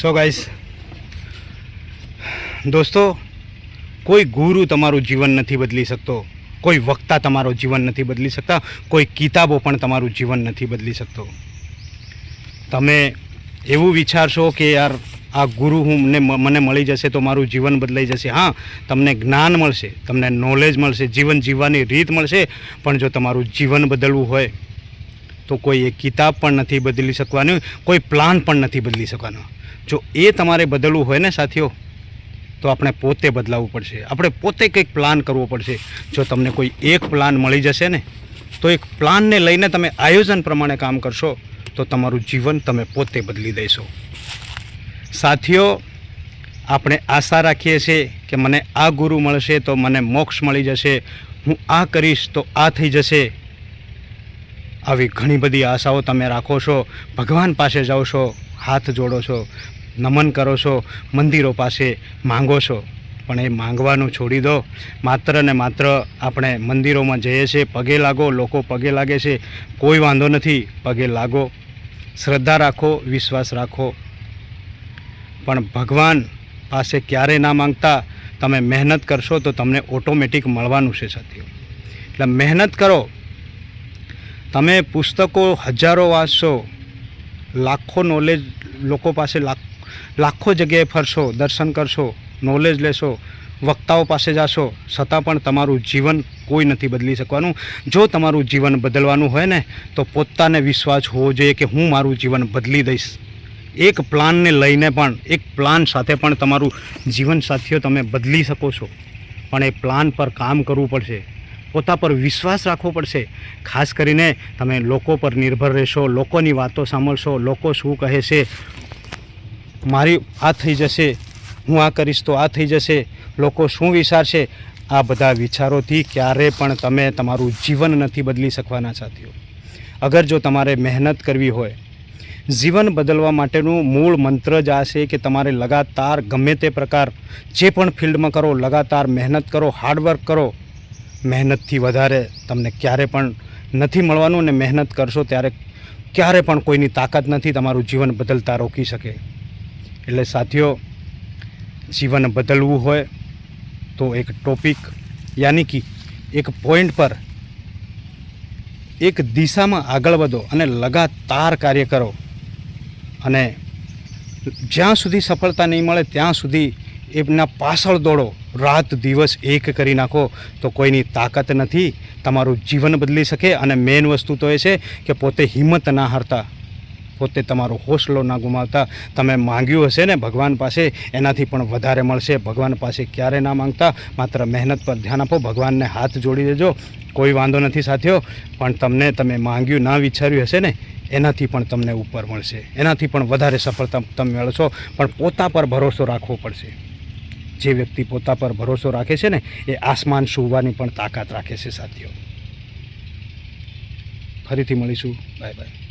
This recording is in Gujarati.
સો ગાઈસ, દોસ્તો, કોઈ ગુરુ તમારું જીવન નથી બદલી શકતો, કોઈ વક્તા તમારું જીવન નથી બદલી શકતા, કોઈ કિતાબો પણ તમારું જીવન નથી બદલી શકતો. તમે એવું વિચારશો કે યાર આ ગુરુ મને મળી જશે તો મારું જીવન બદલાઈ જશે. હા, તમને જ્ઞાન મળશે, તમને નોલેજ મળશે, જીવન જીવવાની રીત મળશે, પણ જો તમારું જીવન બદલવું હોય તો કોઈ એક કિતાબ પણ નથી બદલી શકવાની, કોઈ પ્લાન પણ નથી બદલી શકવાનો. જો એ તમારે બદલવું હોય ને સાથીઓ, તો આપણે પોતે બદલાવવું પડશે, આપણે પોતે કંઈક પ્લાન કરવો પડશે. જો તમને કોઈ એક પ્લાન મળી જશે ને, તો એક પ્લાનને લઈને તમે આયોજન પ્રમાણે કામ કરશો તો તમારું જીવન તમે પોતે બદલી દેશો. સાથીઓ, આપણે આશા રાખીએ છીએ કે મને આ ગુરુ મળશે તો મને મોક્ષ મળી જશે, હું આ કરીશ તો આ થઈ જશે. આવી ઘણી બધી આશાઓ તમે રાખો છો, ભગવાન પાસે જાઓ છો, હાથ જોડો છો, નમન કરો છો, મંદિરો પાસે માંગો છો, પણ એ માંગવાનું છોડી દો. માત્ર ને માત્ર આપણે મંદિરોમાં જઈએ છીએ, પગે લાગો, લોકો પગે લાગે છે, કોઈ વાંધો નથી, પગે લાગો, શ્રદ્ધા રાખો, વિશ્વાસ રાખો, પણ ભગવાન પાસે ક્યારે ના માંગતા. તમે મહેનત કરશો તો તમને ઓટોમેટિક મળવાનું છે સાથીઓ. એટલે મહેનત કરો. તમે પુસ્તકો હજારો વાંચશો, લાખો નોલેજ લોકો પાસે લાખો જગ્યાએ ફરશો, દર્શન કરશો, નોલેજ લેશો, વક્તાઓ પાસે જશો, છતાં પણ તમારું જીવન કોઈ નથી બદલી શકવાનું. જો તમારું જીવન બદલવાનું હોય ને, તો પોતાને વિશ્વાસ હોવો જોઈએ કે હું મારું જીવન બદલી દઈશ. એક પ્લાનને લઈને પણ, એક પ્લાન સાથે પણ તમારું જીવન સાથીઓ તમે બદલી શકો છો, પણ એ પ્લાન પર કામ કરવું પડશે, પોતા પર વિશ્વાસ રાખવો પડશે. ખાસ કરીને તમે લોકો પર નિર્ભર રહેશો, લોકોની વાતો સાંભળશો, લોકો શું કહે છે, મારી આ થઈ જશે, હું આ કરીશ તો આ થઈ જશે, લોકો શું વિચારશે, આ બધા વિચારોથી ક્યારે પણ તમે તમારું જીવન નથી બદલી શકવાના સાથીઓ. અગર જો તમારે મહેનત કરવી હોય, જીવન બદલવા માટેનું મૂળ મંત્ર જ આ છે કે તમારે લગાતાર ગમે તે પ્રકાર જે પણ ફિલ્ડમાં કરો, લગાતાર મહેનત કરો, હાર્ડવર્ક કરો. મહેનતથી વધારે તમને ક્યારે પણ નથી મળવાનું, અને મહેનત કરશો ત્યારે ક્યારે પણ કોઈની તાકાત નથી તમારું જીવન બદલતા રોકી શકે. એટલે સાથીઓ, જીવન બદલવું હોય તો એક ટોપિક યાની કે એક પોઈન્ટ પર એક દિશામાં આગળ વધો અને લગાતાર કાર્ય કરો, અને જ્યાં સુધી સફળતા નહીં મળે ત્યાં સુધી એમના પાછળ દોડો, રાત દિવસ એક કરી નાખો તો કોઈની તાકાત નથી તમારું જીવન બદલી શકે. અને મેઇન વસ્તુ તો એ છે કે પોતે હિંમત ના હારતા, પોતે તમારો હોસલો ના ગુમાવતા. તમે માંગ્યું હશે ને ભગવાન પાસે, એનાથી પણ વધારે મળશે. ભગવાન પાસે ક્યારે ના માંગતા, માત્ર મહેનત પર ધ્યાન આપો, ભગવાનને હાથ જોડી દેજો, કોઈ વાંધો નથી સાથીઓ. પણ તમે માંગ્યું ના વિચાર્યું હશે ને, એનાથી પણ તમને ઉપર મળશે, એનાથી પણ વધારે સફળતા તમે મેળવશો. પણ પોતા પર ભરોસો રાખવો પડશે. જે વ્યક્તિ પોતા પર ભરોસો રાખે છે ને, એ આસમાન છૂવાની પણ તાકાત રાખે છે સાથીઓ. ફરીથી મળીશું. Bye bye.